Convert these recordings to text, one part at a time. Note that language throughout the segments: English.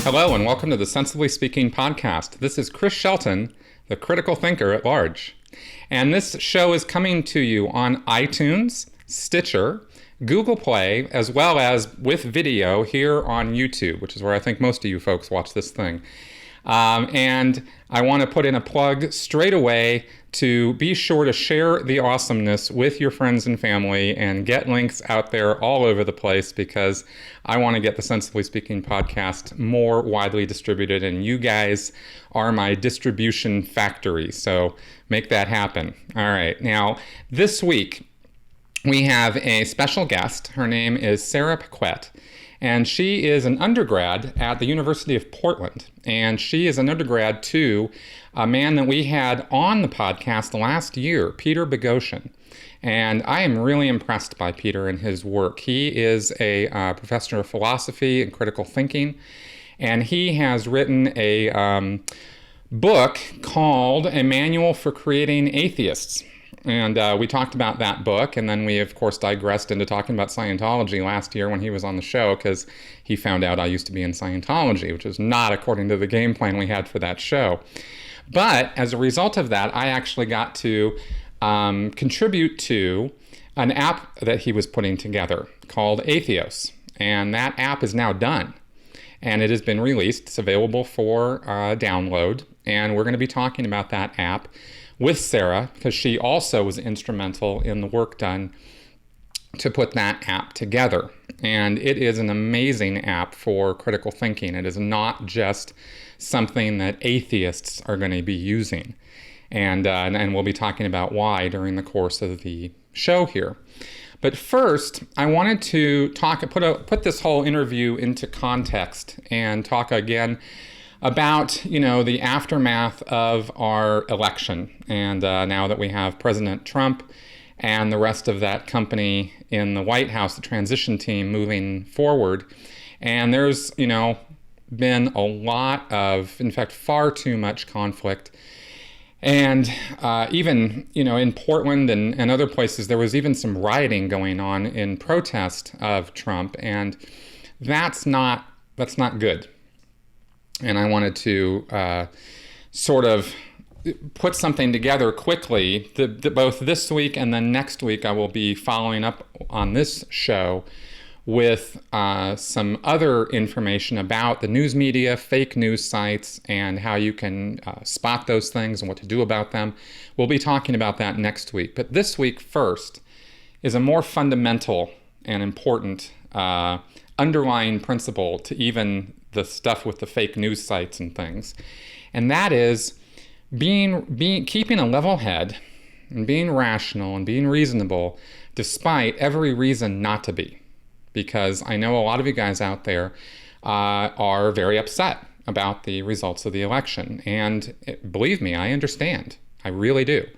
Hello and welcome to the Sensibly Speaking podcast. This is Chris Shelton, the critical thinker at large. And this show is coming to you on iTunes, Stitcher, Google Play, as well as with video here on YouTube, which is where I think most of you folks watch this thing. And I want to put in a plug straight away to be sure to share the awesomeness with your friends and family and get links out there all over the place, because I want to get the Sensibly Speaking podcast more widely distributed, and you guys are my distribution factory. So make that happen. All right. Now, this week we have a special guest. Her name is Sarah Paquette. And she is an undergrad at the University of Portland. And she is an undergrad to a man that we had on the podcast last year, Peter Boghossian. And I am really impressed by Peter and his work. He is a professor of philosophy and critical thinking. And he has written a book called A Manual for Creating Atheists. And we talked about that book, and then we, of course, digressed into talking about Scientology last year when he was on the show, because he found out I used to be in Scientology, which is not according to the game plan we had for that show. But as a result of that, I actually got to contribute to an app that he was putting together called Atheos. And that app is now done, and it has been released. It's available for download, and we're going to be talking about that app with Sarah, because she also was instrumental in the work done to put that app together. And it is an amazing app for critical thinking. It is not just something that atheists are going to be using. And we'll be talking about why during the course of the show here. But first, I wanted to put this whole interview into context and talk again about, the aftermath of our election. And now that we have President Trump and the rest of that company in the White House, the transition team moving forward. And there's, been a lot of, in fact, far too much conflict. And even, in Portland and other places, there was even some rioting going on in protest of Trump. And that's not good. And I wanted to sort of put something together quickly. Both this week and then next week, I will be following up on this show with some other information about the news media, fake news sites, and how you can spot those things and what to do about them. We'll be talking about that next week. But this week first is a more fundamental and important underlying principle to even the stuff with the fake news sites and things. And that is keeping a level head and being rational and being reasonable despite every reason not to be. Because I know a lot of you guys out there are very upset about the results of the election. And believe me, I understand. I really do.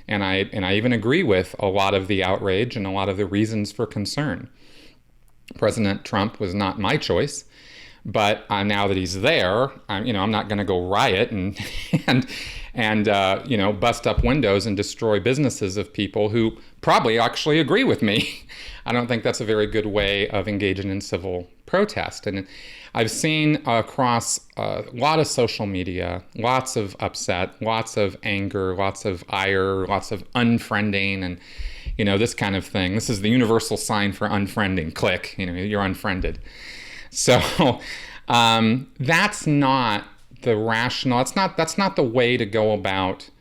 And I even agree with a lot of the outrage and a lot of the reasons for concern. President Trump was not my choice. But now that he's there, I'm not going to go riot and bust up windows and destroy businesses of people who probably actually agree with me. I don't think that's a very good way of engaging in civil protest. And I've seen across a lot of social media, lots of upset, lots of anger, lots of ire, lots of unfriending, and this kind of thing. This is the universal sign for unfriending. Click, you're unfriended. So that's not the rational, that's not the way to go about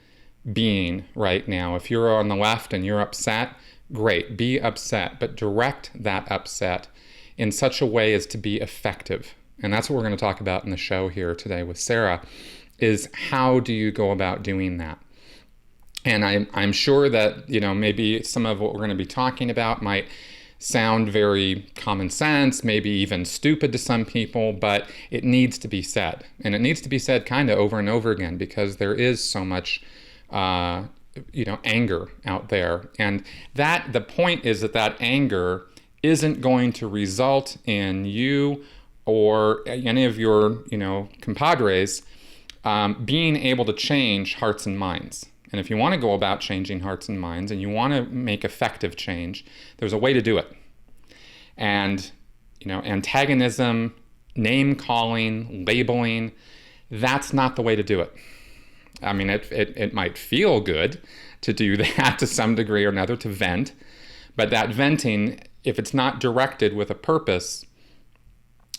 being right now. If you're on the left and you're upset, great, be upset, but direct that upset in such a way as to be effective. And that's what we're going to talk about in the show here today with Sarah, is how do you go about doing that? And I'm sure that, maybe some of what we're going to be talking about might sound very common sense, maybe even stupid to some people, but it needs to be said. And it needs to be said kind of over and over again, because there is so much, anger out there. And the point is that anger isn't going to result in you or any of your, compadres being able to change hearts and minds. And if you want to go about changing hearts and minds and you want to make effective change, there's a way to do it. And, antagonism name calling, labeling, that's not the way to do it. I mean, it might feel good to do that to some degree or another, to vent, but that venting, if it's not directed with a purpose,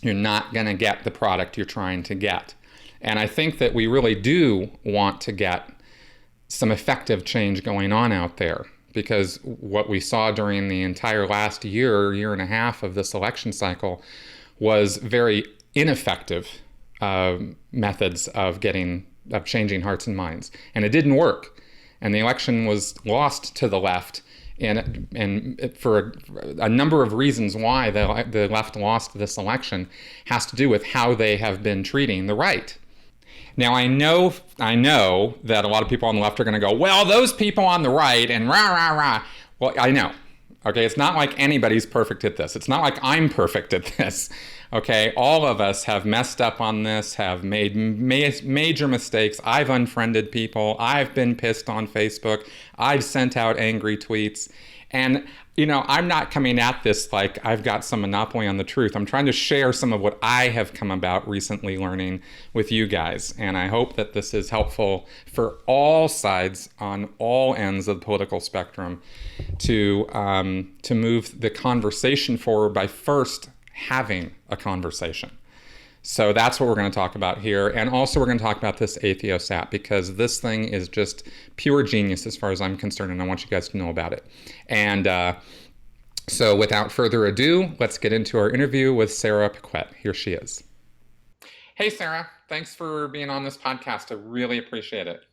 you're not going to get the product you're trying to get. And I think that we really do want to get some effective change going on out there, because what we saw during the entire last year and a half of this election cycle was very ineffective methods of changing hearts and minds. And it didn't work. And the election was lost to the left. And for a number of reasons why the left lost this election has to do with how they have been treating the right. Now, I know that a lot of people on the left are going to go, well, those people on the right and rah, rah, rah. Well, I know. Okay, it's not like anybody's perfect at this. It's not like I'm perfect at this. Okay, all of us have messed up on this, have made major mistakes. I've unfriended people. I've been pissed on Facebook. I've sent out angry tweets. And, I'm not coming at this like I've got some monopoly on the truth. I'm trying to share some of what I have come about recently learning with you guys. And I hope that this is helpful for all sides on all ends of the political spectrum to move the conversation forward by first having a conversation. So that's what we're going to talk about here. And also we're going to talk about this Atheos app, because this thing is just pure genius as far as I'm concerned, and I want you guys to know about it. And so without further ado, let's get into our interview with Sarah Paquette. Here she is. Hey, Sarah. Thanks for being on this podcast. I really appreciate it.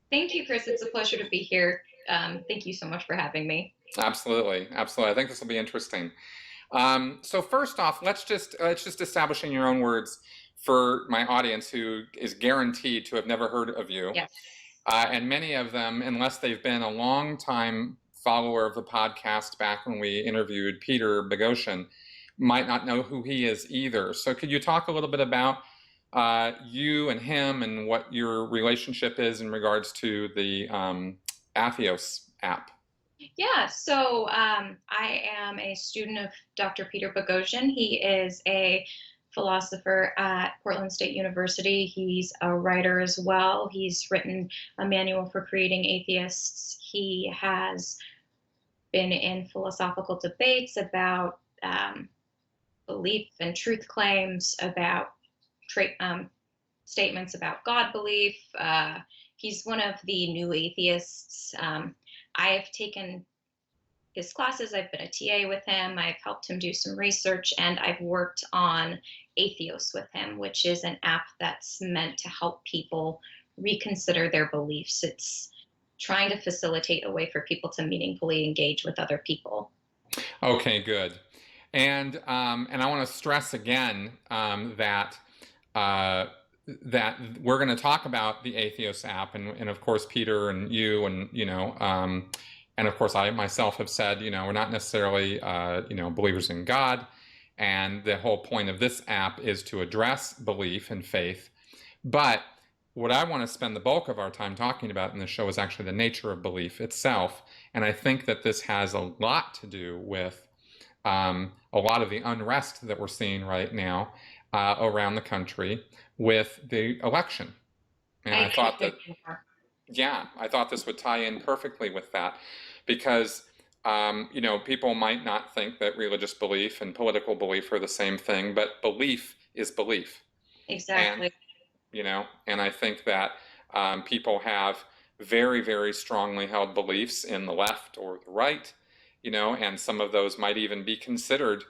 Thank you, Chris. It's a pleasure to be here. Thank you so much for having me. Absolutely. Absolutely. I think this will be interesting. So first off, let's just establish in your own words for my audience who is guaranteed to have never heard of you. Yes. And many of them, unless they've been a long time follower of the podcast back when we interviewed Peter Boghossian, might not know who he is either. So could you talk a little bit about you and him and what your relationship is in regards to the Atheos app? Yeah, so I am a student of Dr. Peter Boghossian. He is a philosopher at Portland State University. He's a writer as well. He's written a manual for creating atheists. He has been in philosophical debates about belief and truth claims, about statements about God belief. He's one of the new atheists. I have taken his classes. I've been a TA with him. I've helped him do some research, and I've worked on Atheos with him, which is an app that's meant to help people reconsider their beliefs. It's trying to facilitate a way for people to meaningfully engage with other people. Okay, good. And I want to stress again that we're going to talk about the Atheos app, and of course Peter and you and and of course I myself have said we're not necessarily believers in God, and the whole point of this app is to address belief and faith. But what I want to spend the bulk of our time talking about in this show is actually the nature of belief itself, and I think that this has a lot to do with a lot of the unrest that we're seeing right now around the country with the election. And I thought that, I thought this would tie in perfectly with that, because, people might not think that religious belief and political belief are the same thing, but belief is belief. Exactly. And I think that people have very, very strongly held beliefs in the left or the right, and some of those might even be considered,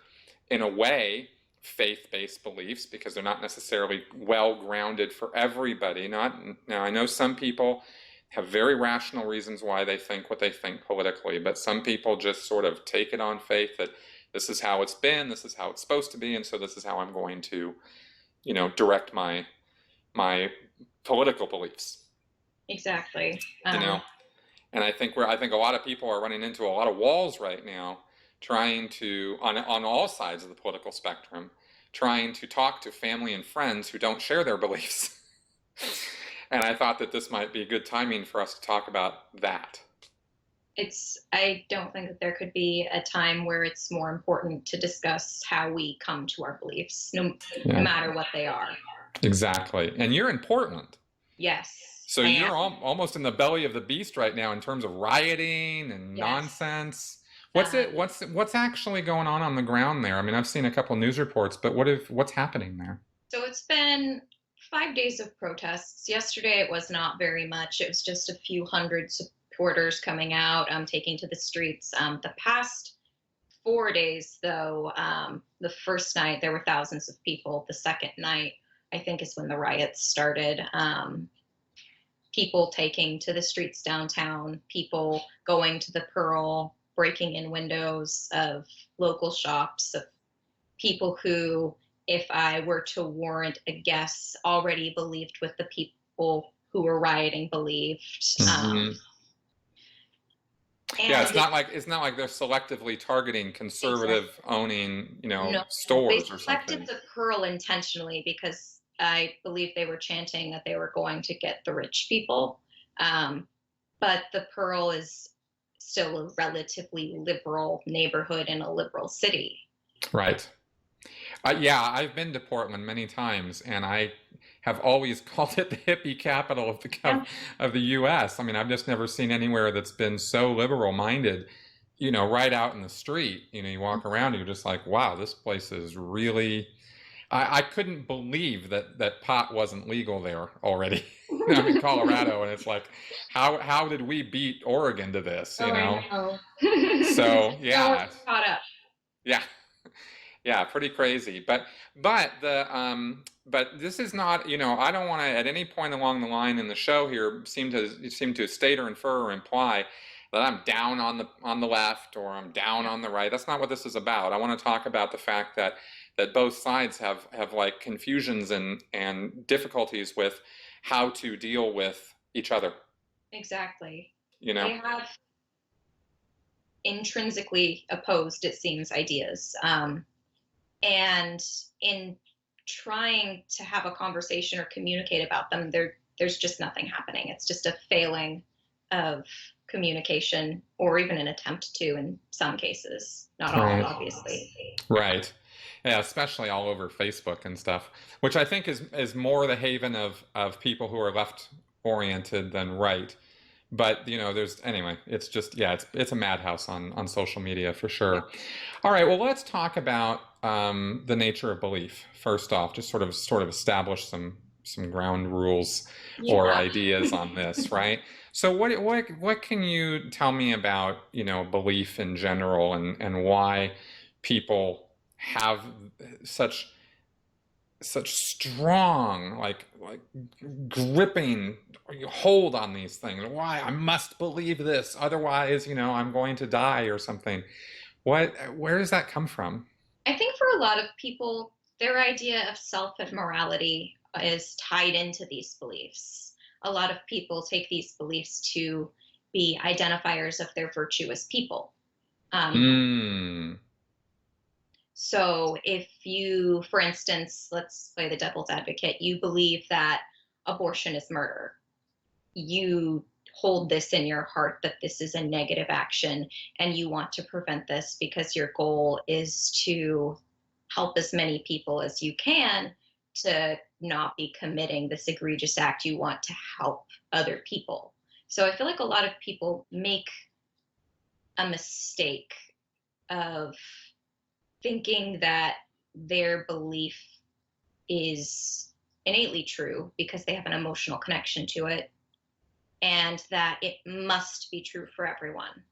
in a way, faith-based beliefs, because they're not necessarily well-grounded for everybody. Now, I know some people have very rational reasons why they think what they think politically, but some people just sort of take it on faith that this is how it's been, this is how it's supposed to be, and so this is how I'm going to, direct my political beliefs. Exactly. And I think a lot of people are running into a lot of walls right now, trying to, on all sides of the political spectrum, trying to talk to family and friends who don't share their beliefs. And I thought that this might be good timing for us to talk about that. I don't think that there could be a time where it's more important to discuss how we come to our beliefs, no Yeah, matter what they are. exactly. And you're in Portland. Yes, So I you're am. almost in the belly of the beast right now in terms of rioting and Yes. nonsense. Uh, What's actually going on the ground there? I mean, I've seen a couple news reports, but what's happening there? so it's been 5 days of protests. Yesterday it was not very much. It was just a few hundred supporters coming out, taking to the streets. The past 4 days, though, the first night there were thousands of people. The second night, I think, is when the riots started. People taking to the streets downtown, people going to the Pearl, breaking in windows of local shops, of people who, if I were to warrant a guess, already believed what the people who were rioting believed. Hmm. Yeah, And it's not like they're selectively targeting exactly, conservative owning, no, they stores or selected something. the Pearl intentionally because I believe they were chanting that they were going to get the rich people. Um, but the Pearl is still a relatively liberal neighborhood in a liberal city. Right. Yeah, I've been to Portland many times, and I have always called it the hippie capital of Yeah. of the U.S. I mean, I've just never seen anywhere that's been so liberal minded, right out in the street. You walk around and you're just like, wow, this place is really. I couldn't believe that pot wasn't legal there already. I'm in Colorado, and it's like, how did we beat Oregon to this? Oh, I know. So No, we're yeah, caught up. yeah. Yeah, pretty crazy. But this is not, I don't want to at any point along the line in the show here seem to state or infer or imply that I'm down on the left or I'm down on the right. That's not what this is about. I want to talk about the fact that both sides have like confusions and difficulties with how to deal with each other, Exactly. you know? They have intrinsically opposed, it seems, ideas. And in trying to have a conversation or communicate about them, there's just nothing happening. It's just a failing of communication or even an attempt to in some cases, not all, Right. obviously. Right. Yeah, especially all over Facebook and stuff, which I think is more the haven of people who are left oriented than right. But there's anyway, it's just yeah, it's a madhouse on social media for sure. All right, well, let's talk about the nature of belief first off. Just sort of establish some ground rules or Yeah. ideas on this, right? So what can you tell me about belief in general and why people have such strong like gripping hold on these things? Why I must believe this, otherwise I'm going to die or something. Where does that come from? I think for a lot of people, their idea of self and morality is tied into these beliefs. A lot of people take these beliefs to be identifiers of their virtue as people. Um, Mm, so if you, for instance, let's play the devil's advocate, you believe that abortion is murder. You hold this in your heart that this is a negative action and you want to prevent this because your goal is to help as many people as you can to not be committing this egregious act. You want to help other people. So I feel like a lot of people make a mistake of thinking that their belief is innately true because they have an emotional connection to it and that it must be true for everyone.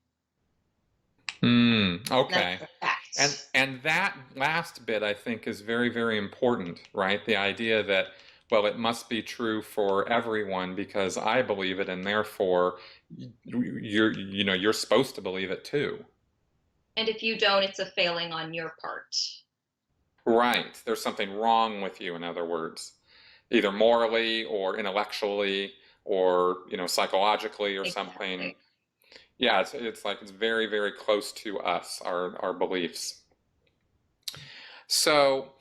okay. That's a fact. And that last bit I think is very, very important, right? The idea that, well, it must be true for everyone because I believe it, and therefore you're supposed to believe it too. And if you don't, it's a failing on your part. Right. There's something wrong with you, in other words, either morally or intellectually or, psychologically or something. Exactly. Yeah, it's like it's very, very close to us, our beliefs. So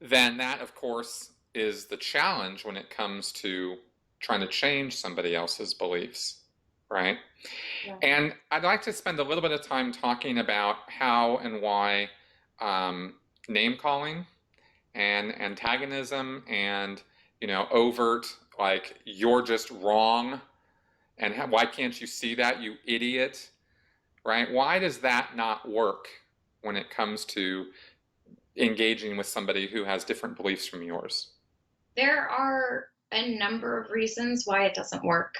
then that, of course, is the challenge when it comes to trying to change somebody else's beliefs. right? Yeah. And I'd like to spend a little bit of time talking about how and why name calling and antagonism and, overt, like, you're just wrong, and why can't you see that, you idiot, right? Why does that not work when it comes to engaging with somebody who has different beliefs from yours? There are a number of reasons why it doesn't work.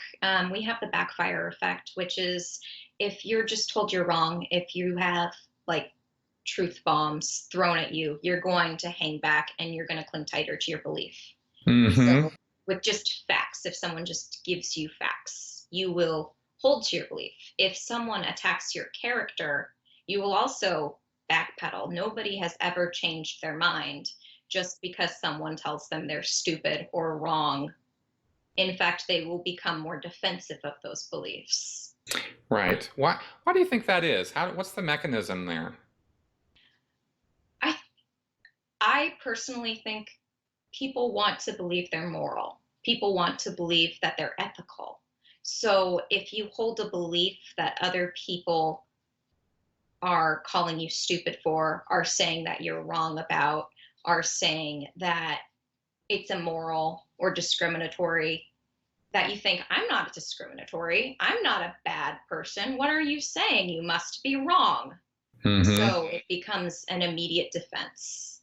We have the backfire effect, which is if you're just told you're wrong, if you have like truth bombs thrown at you, you're going to hang back and you're going to cling tighter to your belief. Mm-hmm. So, with just facts, if someone just gives you facts, you will hold to your belief. If someone attacks your character, you will also backpedal. Nobody has ever changed their mind just because someone tells them they're stupid or wrong. In fact, they will become more defensive of those beliefs. Right. Why do you think that is? What's the mechanism there? I personally think people want to believe they're moral. People want to believe that they're ethical. So if you hold a belief that other people are calling you stupid for, are saying that you're wrong about, are saying that it's immoral or discriminatory, that you think, I'm not discriminatory, I'm not a bad person, what are you saying? You must be wrong. Mm-hmm. So it becomes an immediate defense.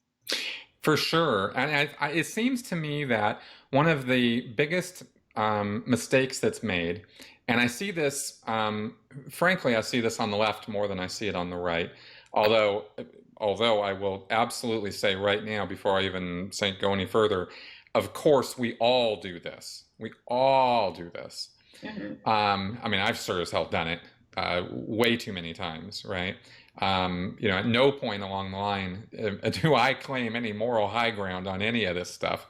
For sure. And it seems to me that one of the biggest mistakes that's made, and I see this, frankly, I see this on the left more than I see it on the right. Although I will absolutely say right now, before I even go any further, of course, we all do this. We all do this. Mm-hmm. I mean, I've sure as hell done it way too many times, right? At no point along the line do I claim any moral high ground on any of this stuff.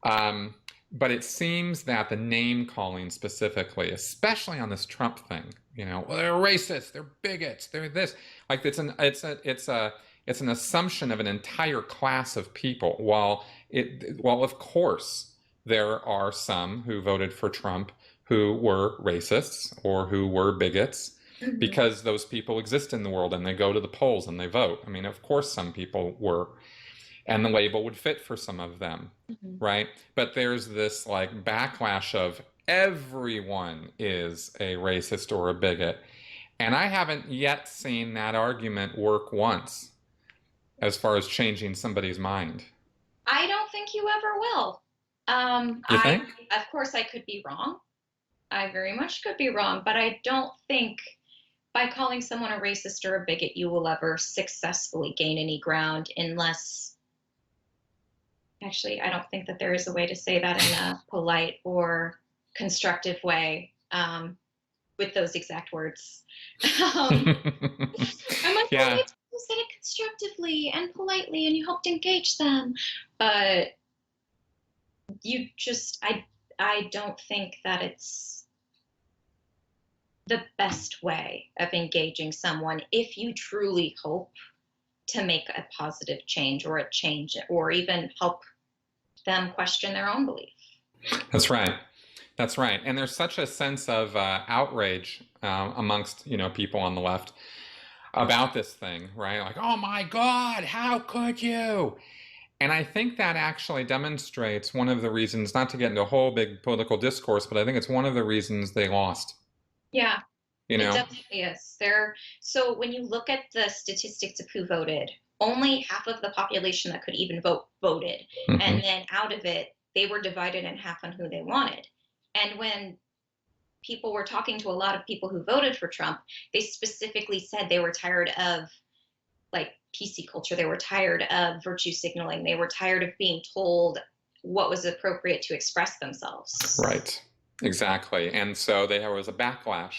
But it seems that the name calling specifically, especially on this Trump thing, well, they're racist, they're bigots, they're this, like it's an assumption of an entire class of people. While of course there are some who voted for Trump who were racists or who were bigots. Mm-hmm. Because those people exist in the world and they go to the polls and they vote. I mean, of course, some people were, and the label would fit for some of them, mm-hmm. right? But there's this like backlash of everyone is a racist or a bigot. And I haven't yet seen that argument work once as far as changing somebody's mind. I don't think you ever will. You think? Of course, I could be wrong. I very much could be wrong, but I don't think by calling someone a racist or a bigot, you will ever successfully gain any ground unless, actually, I don't think that there is a way to say that in a polite or constructive way with those exact words. I'm like, yeah. Well, you said it constructively and politely and you hoped to engage them, but you just, I don't think that it's the best way of engaging someone if you truly hope to make a positive change or a change or even help them question their own belief. That's right. That's right. And there's such a sense of outrage amongst, people on the left about this thing, right? Like, oh my God, how could you? And I think that actually demonstrates one of the reasons, not to get into a whole big political discourse, but I think it's one of the reasons they lost. Yeah, it definitely is. So when you look at the statistics of who voted, only half of the population that could even vote voted. Mm-hmm. And then out of it, they were divided in half on who they wanted. And when people were talking to a lot of people who voted for Trump, they specifically said they were tired of like PC culture. They were tired of virtue signaling. They were tired of being told what was appropriate to express themselves. Right. Exactly. And so there was a backlash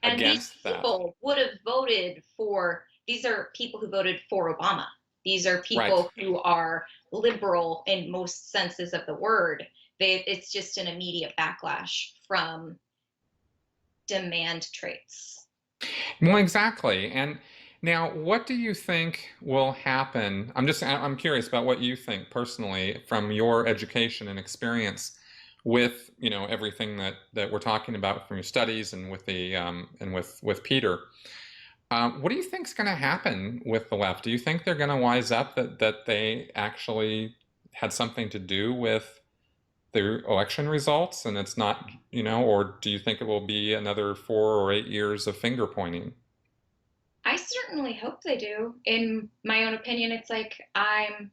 against that. And these people would have voted for, these are people who voted for Obama. These are people who are liberal in most senses of the word. It's just an immediate backlash from demand traits. Well, exactly. And now, what do you think will happen? I'm curious about what you think personally from your education and experience. with, everything that we're talking about from your studies and with the and with Peter. What do you think's going to happen with the left? Do you think they're going to wise up that they actually had something to do with the election results, and it's not, or do you think it will be another 4 or 8 years of finger pointing? I certainly hope they do. In my own opinion, it's like I'm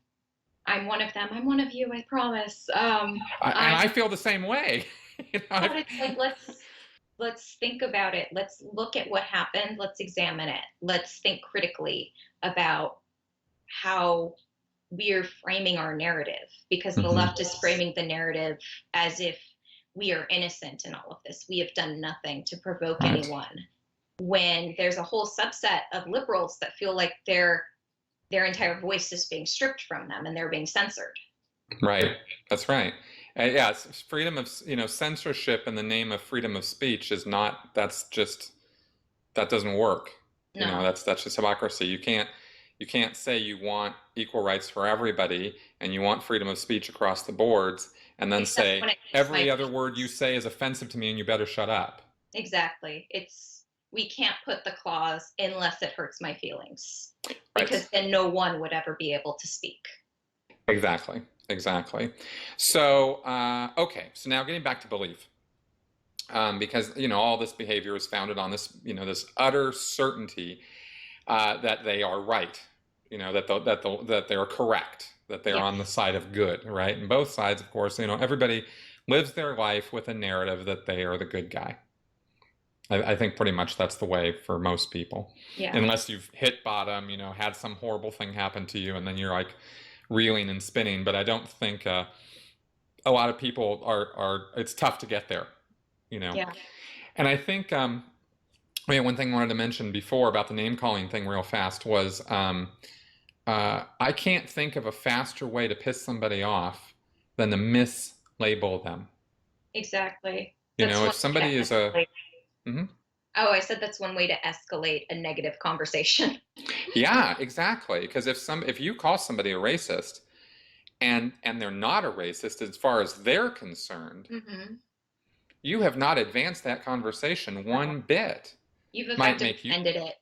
one of them. I'm one of you, I promise. And I feel the same way. But it's like let's think about it. Let's look at what happened. Let's examine it. Let's think critically about how we're framing our narrative, because the left is framing the narrative as if we are innocent in all of this. We have done nothing to provoke anyone. When there's a whole subset of liberals that feel like their entire voice is being stripped from them and they're being censored. Right. That's right. Yeah, freedom of, censorship in the name of freedom of speech is not, that doesn't work. No. That's just hypocrisy. You can't say you want equal rights for everybody and you want freedom of speech across the boards and then say every other word you say is offensive to me and you better shut up. Exactly. We can't put the clause unless it hurts my feelings, right. Because then no one would ever be able to speak. Exactly. So, okay. So now getting back to belief, because, all this behavior is founded on this, this utter certainty that they are right, that they are correct, that they're on the side of good, right? And both sides, of course, everybody lives their life with a narrative that they are the good guy. I think pretty much that's the way for most people. Yeah. Unless you've hit bottom, had some horrible thing happen to you, and then you're like reeling and spinning. But I don't think a lot of people are. It's tough to get there, Yeah. And I think one thing I wanted to mention before about the name calling thing real fast was I can't think of a faster way to piss somebody off than to mislabel them. Exactly. If somebody is a Oh, I said that's one way to escalate a negative conversation. Yeah, exactly. Because if you call somebody a racist and they're not a racist as far as they're concerned, you have not advanced that conversation one bit. You've effectively ended it.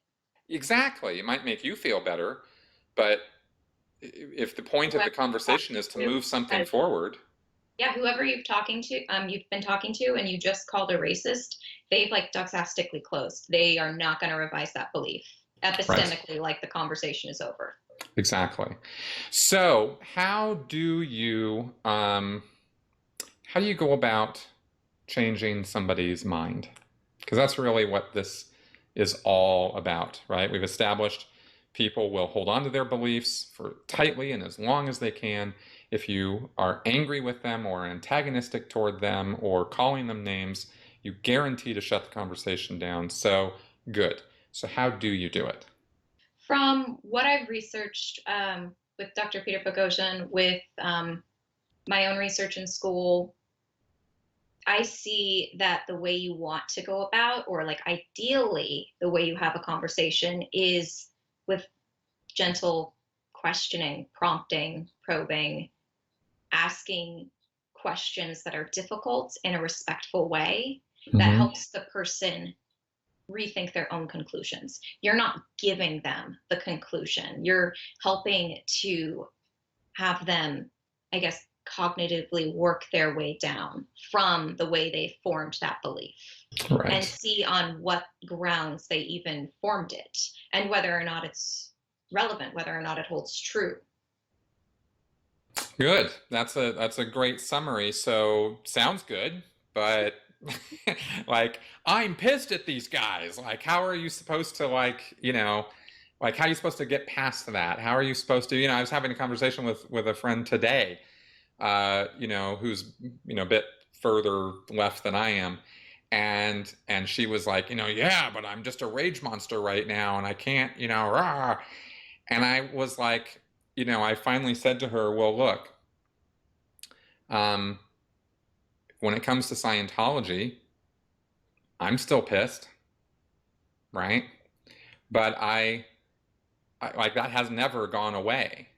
Exactly. It might make you feel better, but if the point of the conversation is to move something forward. Yeah, whoever you've been talking to, and you just called a racist, they've doxastically closed. They are not going to revise that belief epistemically, like the conversation is over. Exactly. So, how do you go about changing somebody's mind? Because that's really what this is all about, right? We've established people will hold on to their beliefs for tightly and as long as they can. If you are angry with them or antagonistic toward them or calling them names, you guarantee to shut the conversation down. So, good. So how do you do it? From what I've researched with Dr. Peter Boghossian, with my own research in school, I see that the way you want to go about, or ideally the way you have a conversation, is with gentle questioning, prompting, probing, asking questions that are difficult in a respectful way that helps the person rethink their own conclusions. You're not giving them the conclusion. You're helping to have them, I guess, cognitively work their way down from the way they formed that belief, and see on what grounds they even formed it, and whether or not it's relevant, whether or not it holds true. Good. That's a great summary. So sounds good, but I'm pissed at these guys. How are you supposed to how are you supposed to get past that? How are you supposed to, I was having a conversation with a friend today, who's, a bit further left than I am. And she was like, yeah, but I'm just a rage monster right now and I can't, rah. And I was like, I finally said to her, well, look, when it comes to Scientology, I'm still pissed, right? But I that has never gone away,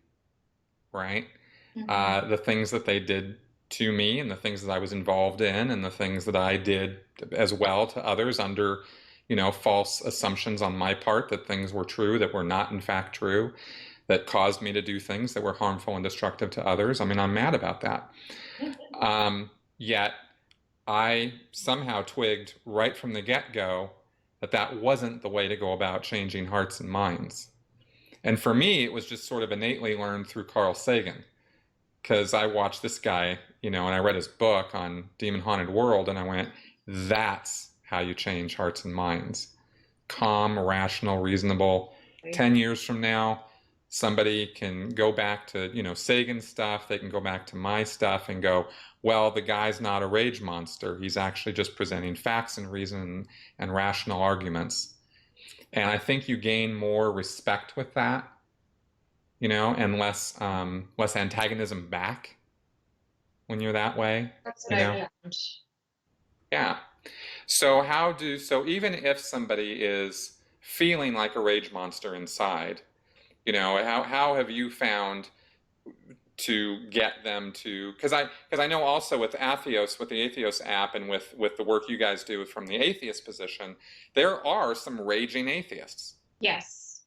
right? The things that they did to me and the things that I was involved in and the things that I did as well to others under, false assumptions on my part that things were true that were not in fact true, that caused me to do things that were harmful and destructive to others. I mean, I'm mad about that. Yet I somehow twigged right from the get-go that that wasn't the way to go about changing hearts and minds. And for me, it was just sort of innately learned through Carl Sagan, because I watched this guy, and I read his book on Demon Haunted World, and I went, that's how you change hearts and minds. Calm, rational, reasonable. 10 years from now, somebody can go back to, Sagan's stuff. They can go back to my stuff and go, well, the guy's not a rage monster. He's actually just presenting facts and reason and rational arguments. And I think you gain more respect with that, and less antagonism back when you're that way. That's what I found. Yeah. So even if somebody is feeling like a rage monster inside, how have you found to get them to, because I know also with Atheos, with the Atheos app, and with the work you guys do from the atheist position, there are some raging atheists. Yes.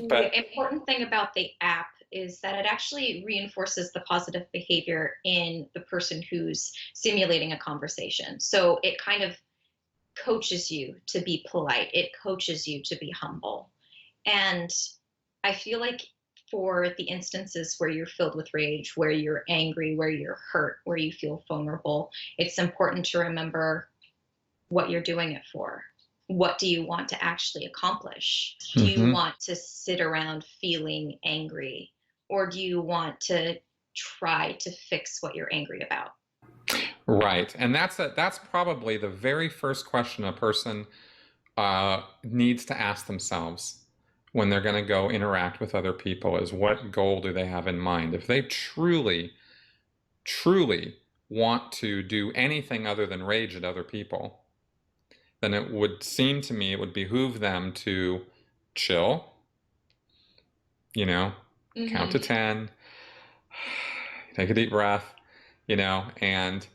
But the important thing about the app is that it actually reinforces the positive behavior in the person who's simulating a conversation. So it kind of coaches you to be polite. It coaches you to be humble. And I feel like for the instances where you're filled with rage, where you're angry, where you're hurt, where you feel vulnerable, it's important to remember what you're doing it for. What do you want to actually accomplish? Do you want to sit around feeling angry, or do you want to try to fix what you're angry about? Right. And that's probably the very first question a person needs to ask themselves when they're going to go interact with other people, is what goal do they have in mind? If they truly, truly want to do anything other than rage at other people, then it would seem to me it would behoove them to chill, count to 10, take a deep breath, and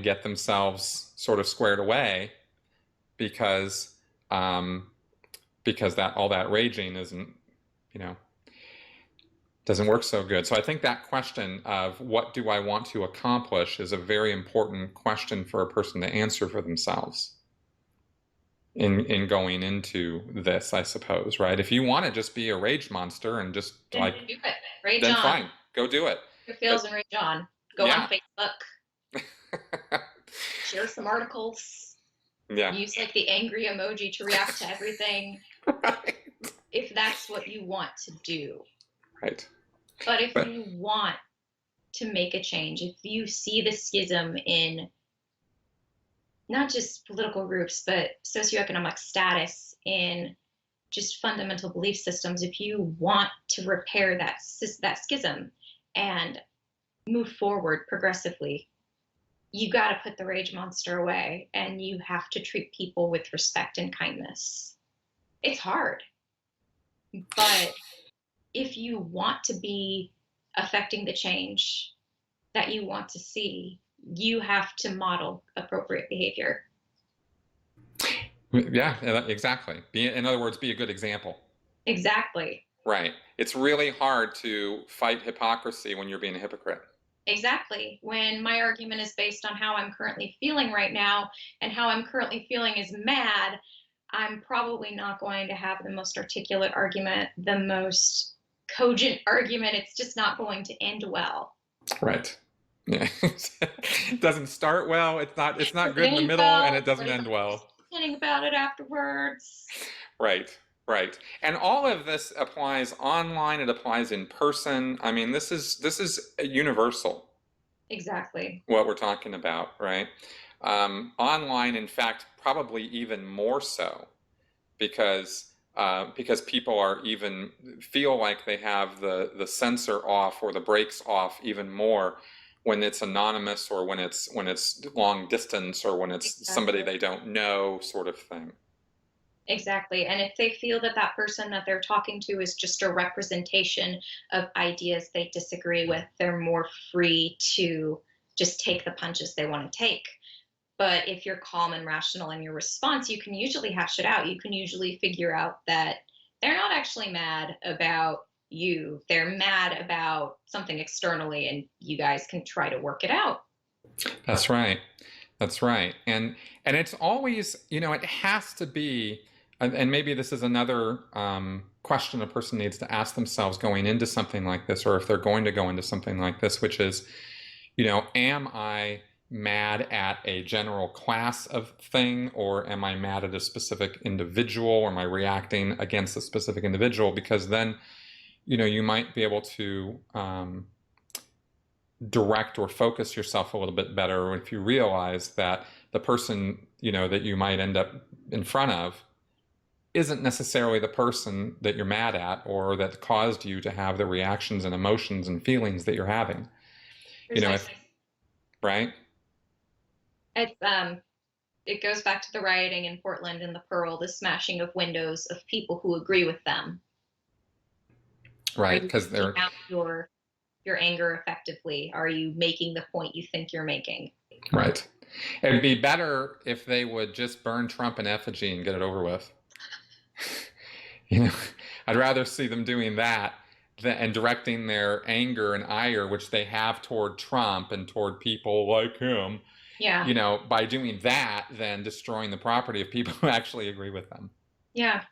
get themselves sort of squared away, because that all that raging isn't, doesn't work so good. So I think that question of what do I want to accomplish is a very important question for a person to answer for themselves in going into this, I suppose, right? If you want to just be a rage monster and just then do it. Rage then on. Fine, go do it. Your feels and rage on. Go on Facebook. Share some articles. Yeah. Use like the angry emoji to react to everything. Right. If that's what you want to do. Right. But if you want to make a change, if you see the schism in not just political groups, but socioeconomic status, in just fundamental belief systems, if you want to repair that schism and move forward progressively, you got to put the rage monster away, and you have to treat people with respect and kindness. It's hard, but if you want to be affecting the change that you want to see, you have to model appropriate behavior. Yeah, exactly. In other words, be a good example. Exactly. Right. It's really hard to fight hypocrisy when you're being a hypocrite. Exactly. When my argument is based on how I'm currently feeling right now, and how I'm currently feeling is mad, I'm probably not going to have the most articulate argument, the most cogent argument. It's just not going to end well. Right. Yeah. It doesn't start well. It's not good in the middle, and it doesn't end well. Thinking about it afterwards. Right. Right. And all of this applies online. It applies in person. I mean, this is universal. Exactly. What we're talking about, right? Online, in fact, probably even more so, because people feel like they have the sensor off or the brakes off even more when it's anonymous, or when it's long distance, or when it's somebody they don't know, sort of thing. Exactly. And if they feel that that person that they're talking to is just a representation of ideas they disagree with, they're more free to just take the punches they want to take. But if you're calm and rational in your response, you can usually hash it out. You can usually figure out that they're not actually mad about you. They're mad about something externally, and you guys can try to work it out. That's right. That's right. And it's always, it has to be, and maybe this is another question a person needs to ask themselves going into something like this, or if they're going to go into something like this, which is, am I mad at a general class of thing, or am I mad at a specific individual, or am I reacting against a specific individual? Because then, you might be able to direct or focus yourself a little bit better if you realize that the person, that you might end up in front of isn't necessarily the person that you're mad at, or that caused you to have the reactions and emotions and feelings that you're having. Right? It goes back to the rioting in Portland and the Pearl, the smashing of windows of people who agree with them. Right, because they're out your anger effectively. Are you making the point you think you're making? Right. It'd be better if they would just burn Trump in effigy and get it over with. I'd rather see them doing that and directing their anger and ire, which they have toward Trump and toward people like him, by doing that than destroying the property of people who actually agree with them. Yeah.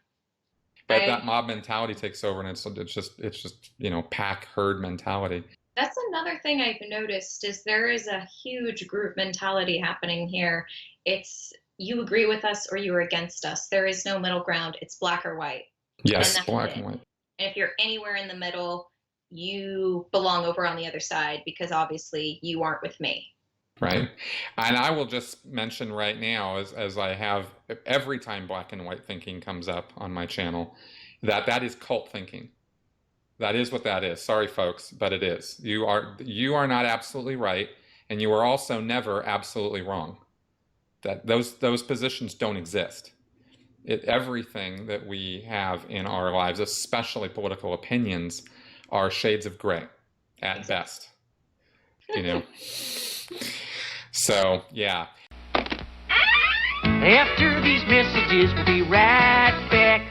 But that mob mentality takes over, and it's just pack herd mentality. That's another thing I've noticed is there is a huge group mentality happening here. It's you agree with us or you are against us. There is no middle ground. It's black or white. Yes, black and white. And if you're anywhere in the middle, you belong over on the other side, because obviously you aren't with me. Right. And I will just mention right now, as I have every time black and white thinking comes up on my channel, that is cult thinking. That is what that is. Sorry, folks, but it is. You are not absolutely right, and you are also never absolutely wrong. That those positions don't exist. Everything that we have in our lives, especially political opinions, are shades of gray at best. So, yeah. After these messages, we'll be right back.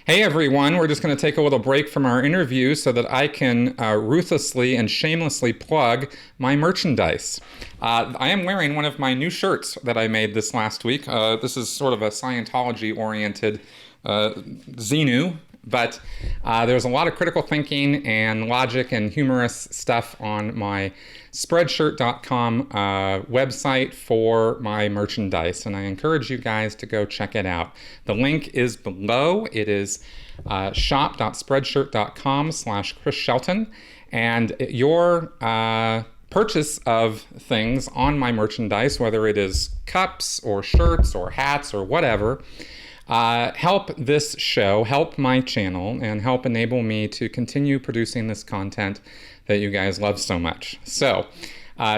Hey everyone, we're just going to take a little break from our interview so that I can ruthlessly and shamelessly plug my merchandise. I am wearing one of my new shirts that I made this last week. This is sort of a Scientology-oriented Xenu, but there's a lot of critical thinking and logic and humorous stuff on my Spreadshirt.com website for my merchandise, and I encourage you guys to go check it out. The link is below. It is shop.spreadshirt.com/Chris Shelton, and your purchase of things on my merchandise, whether it is cups or shirts or hats or whatever, help this show, help my channel, and help enable me to continue producing this content that you guys love so much. So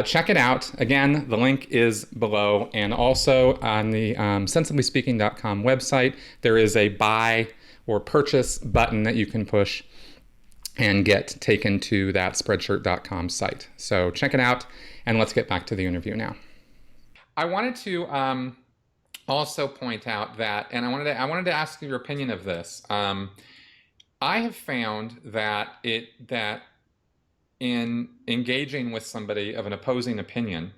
check it out. Again, the link is below, and also on the sensiblyspeaking.com website, there is a buy or purchase button that you can push and get taken to that spreadshirt.com site. So check it out, and let's get back to the interview now. I wanted to also point out that, and I wanted to ask your opinion of this. I have found that in engaging with somebody of an opposing opinion,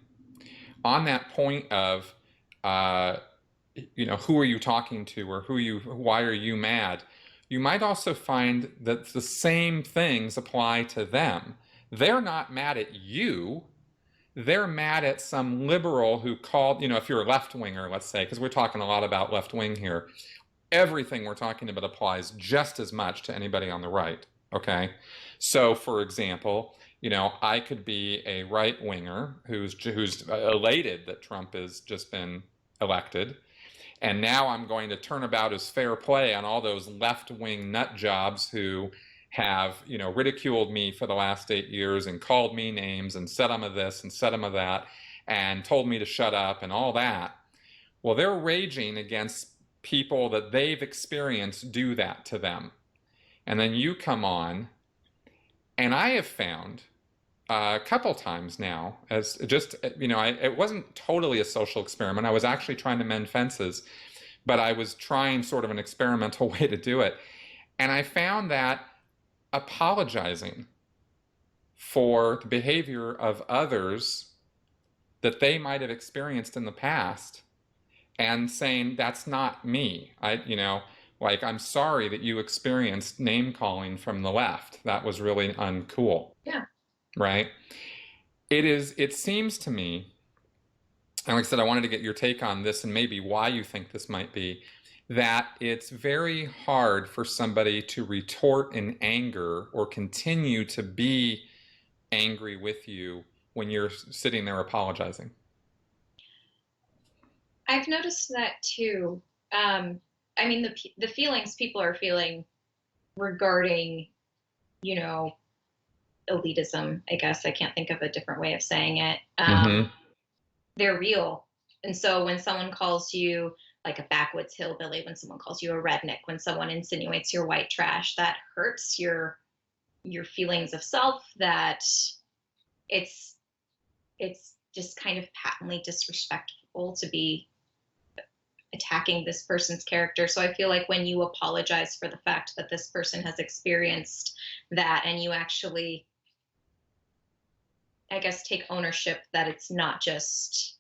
on that point of, who are you talking to, or why are you mad? You might also find that the same things apply to them. They're not mad at you. They're mad at some liberal who called, if you're a left-winger, let's say, because we're talking a lot about left-wing here, everything we're talking about applies just as much to anybody on the right, okay? So, for example, I could be a right-winger who's elated that Trump has just been elected, and now I'm going to turn about as fair play on all those left-wing nut jobs who have, ridiculed me for the last 8 years and called me names and said I'm of this and said I'm of that and told me to shut up and all that. Well, they're raging against people that they've experienced do that to them. And then you come on, and I have found a couple times now, as just, it wasn't totally a social experiment. I was actually trying to mend fences, but I was trying sort of an experimental way to do it. And I found that apologizing for the behavior of others that they might have experienced in the past and saying, that's not me. I'm sorry that you experienced name calling from the left. That was really uncool. Yeah. Right? It seems to me, and like I said, I wanted to get your take on this and maybe why you think this might be, that it's very hard for somebody to retort in anger or continue to be angry with you when you're sitting there apologizing. I've noticed that too. The feelings people are feeling regarding, elitism, I guess. I can't think of a different way of saying it. They're real. And so when someone calls you like a backwoods hillbilly, when someone calls you a redneck, when someone insinuates you're white trash, that hurts your feelings of self, that it's just kind of patently disrespectful to be attacking this person's character. So I feel like when you apologize for the fact that this person has experienced that, and you actually, I guess, take ownership that it's not just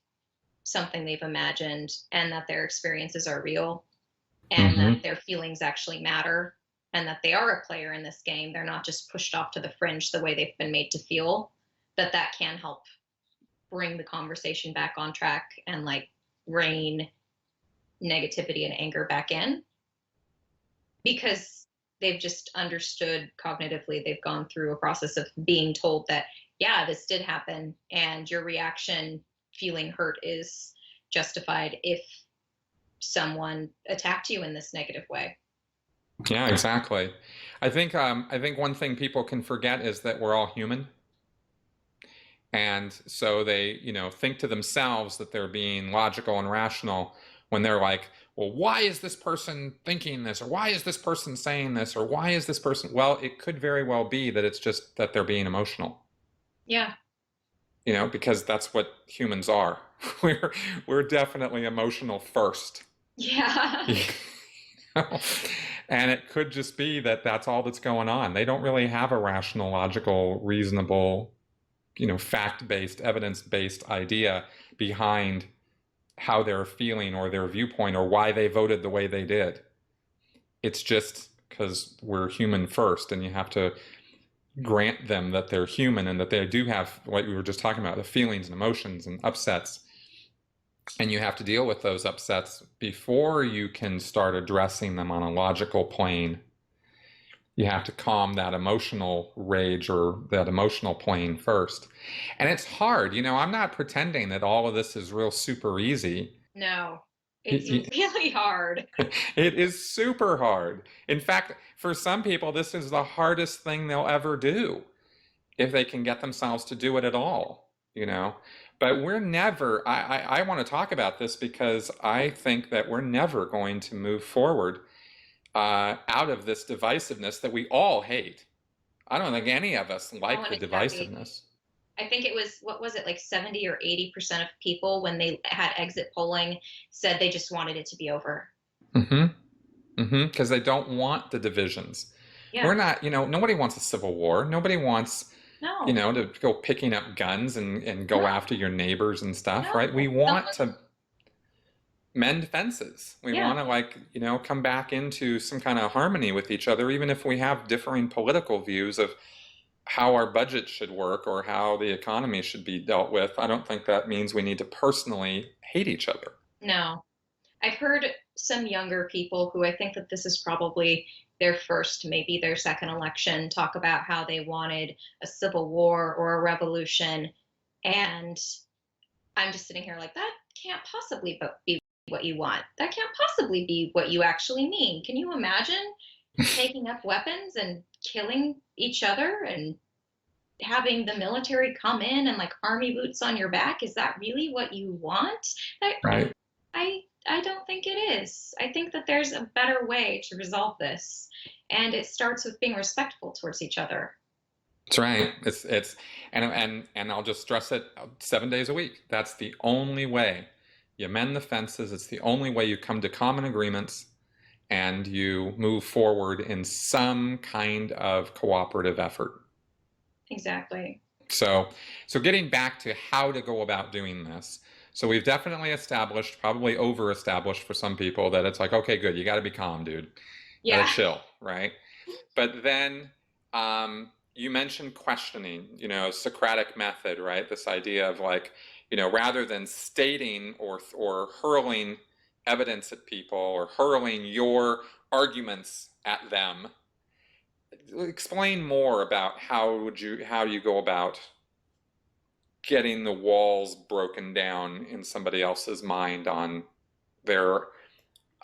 something they've imagined, and that their experiences are real, and that their feelings actually matter, and that they are a player in this game. They're not just pushed off to the fringe the way they've been made to feel, that can help bring the conversation back on track and rein negativity and anger back in, because they've just understood cognitively, they've gone through a process of being told that, yeah, this did happen, and your reaction feeling hurt is justified if someone attacked you in this negative way. Yeah, exactly. I think one thing people can forget is that we're all human. And so they, think to themselves that they're being logical and rational when they're like, well, why is this person thinking this? Or why is this person saying this? Or why is this person? Well, it could very well be that it's just that they're being emotional. Yeah. Because that's what humans are. We're definitely emotional first. Yeah. And it could just be that that's all that's going on. They don't really have a rational, logical, reasonable, fact-based, evidence-based idea behind how they're feeling or their viewpoint or why they voted the way they did. It's just because we're human first, and you have to grant them that they're human and that they do have what we were just talking about, the feelings and emotions and upsets. And you have to deal with those upsets before you can start addressing them on a logical plane. You have to calm that emotional rage or that emotional plane first. And it's hard. I'm not pretending that all of this is real super easy. No, it's really hard. It is super hard. In fact, for some people, this is the hardest thing they'll ever do if they can get themselves to do it at all, But we're never, I want to talk about this because I think that we're never going to move forward out of this divisiveness that we all hate. I don't think any of us like the divisiveness. I think it was, 70 or 80% of people, when they had exit polling, said they just wanted it to be over. Because they don't want the divisions. Yeah. We're not, nobody wants a civil war. Nobody wants, to go picking up guns and go after your neighbors and stuff, right? We want to mend fences. We want to come back into some kind of harmony with each other, even if we have differing political views of how our budget should work or how the economy should be dealt with. I don't think that means we need to personally hate each other. No. I've heard some younger people who, I think that this is probably their first, maybe their second election, talk about how they wanted a civil war or a revolution. And I'm just sitting here like, that can't possibly be what you want. That can't possibly be what you actually mean. Can you imagine taking up weapons and killing each other and having the military come in and army boots on your back? Is that really what you want? Right. I don't think it is. I think that there's a better way to resolve this, and it starts with being respectful towards each other. That's right. It's and I'll just stress it 7 days a week. That's the only way you mend the fences. It's the only way you come to common agreements and you move forward in some kind of cooperative effort. Exactly. So getting back to how to go about doing this. So we've definitely established, probably over-established for some people, that it's like, okay, good, you got to be calm, dude. Yeah. Gotta chill, right? But then you mentioned questioning, Socratic method, right? This idea of like, rather than stating or hurling evidence at people or hurling your arguments at them, explain more about how you go about getting the walls broken down in somebody else's mind on their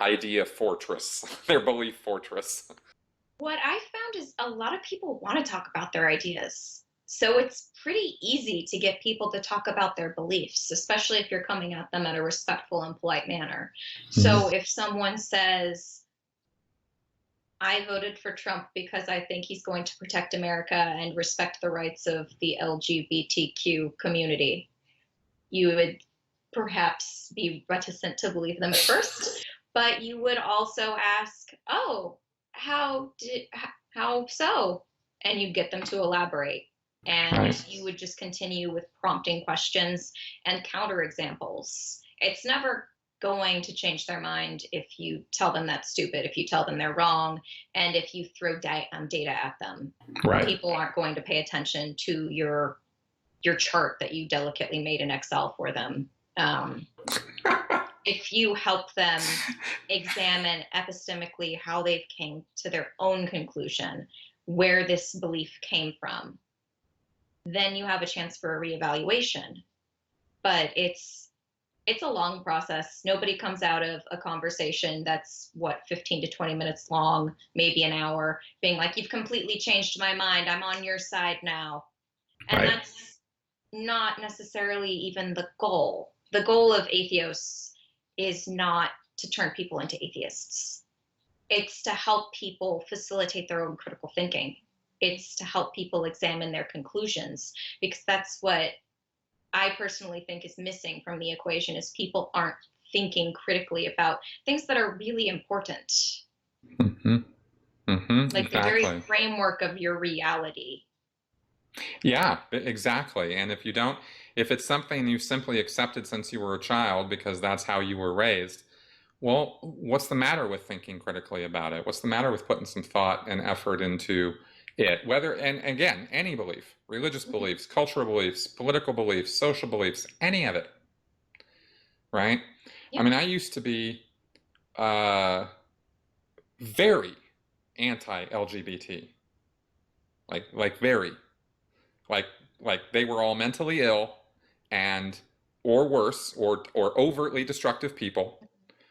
idea fortress, their belief fortress. What I found is a lot of people want to talk about their ideas. So it's pretty easy to get people to talk about their beliefs, especially if you're coming at them in a respectful and polite manner. So if someone says, I voted for Trump because I think he's going to protect America and respect the rights of the LGBTQ community, you would perhaps be reticent to believe them at first, but you would also ask, oh, how so? And you get them to elaborate. And Right. You would just continue with prompting questions and counterexamples. It's never going to change their mind if you tell them that's stupid, if you tell them they're wrong, and if you throw data at them. Right. People aren't going to pay attention to your chart that you delicately made in Excel for them. If you help them examine epistemically how they came to their own conclusion, where this belief came from, then you have a chance for a reevaluation. But it's a long process. Nobody comes out of a conversation that's 15 to 20 minutes long, maybe an hour, being like, you've completely changed my mind, I'm on your side now. And Right. That's not necessarily even the goal. The goal of Atheos is not to turn people into atheists. It's to help people facilitate their own critical thinking. It's to help people examine their conclusions, because that's what I personally think is missing from the equation, is people aren't thinking critically about things that are really important. Mm-hmm. Mm-hmm. Like Exactly. the very framework of your reality. Yeah, exactly. And if it's something you simply accepted since you were a child because that's how you were raised, well, what's the matter with thinking critically about it? What's the matter with putting some thought and effort into it? And again, any belief, religious beliefs, cultural beliefs, political beliefs, social beliefs, any of it, right? Yeah. I mean, I used to be very anti-LGBT, like very. Like they were all mentally ill and or worse or overtly destructive people